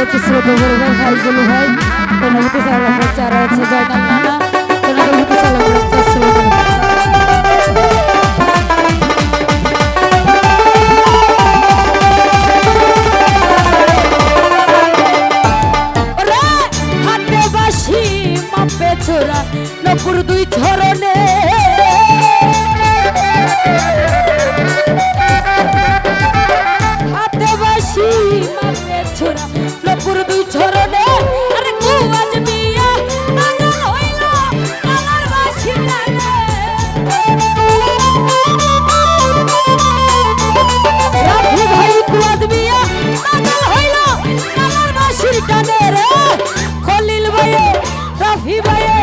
রয়েছে শ্রদ্ধা বড় ভাই ফাইজুল ভাই, অনুভূতি সালাম রাখছে, আর আছে জয়নাল নানা, অনুভূতি সালাম রাখছে শ্রদ্ধা। হাতে বাসি মাপে ছোড়া নপুর দুই ছরণে, হাতে বাসি মাপে ছোড়া নপুর দুই ছরণে, আরে কুয়াজ মিয়া পাগল হইল কালার বাসি টানে, রাফি ভাই কুয়াজ মিয়া পাগল হইল কালার বাসি টানে রে, খলিল ভাইয়ে রাফি ভাইয়ে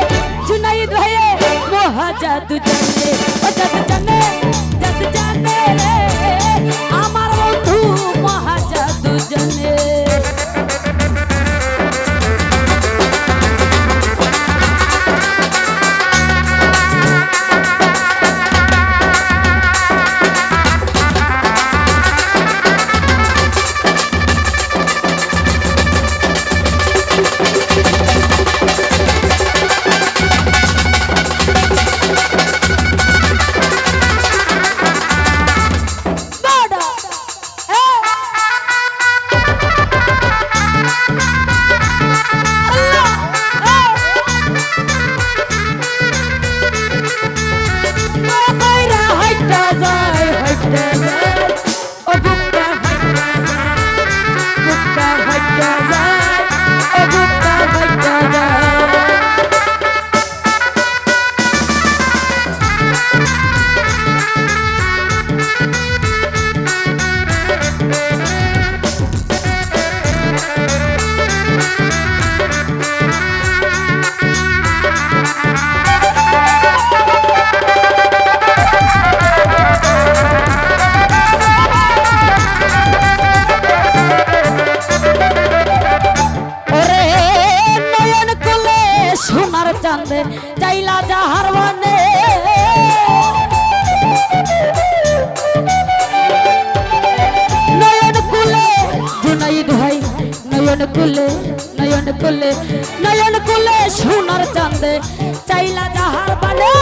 জুনাইদ ভাইয়ে মহা জাদু জানে, ও জাদু জানে, জাদু জানে রে আমার বন্ধু মহা জাদু জানে। চান্দে চাইলা যাহার বনে, নয়ন কুলে জুনাইদ ভাই, নয়ন কুলে, নয়ন কুলে, নয়ন কুলে সোনার চান্দে চাইলা যাহার বনে,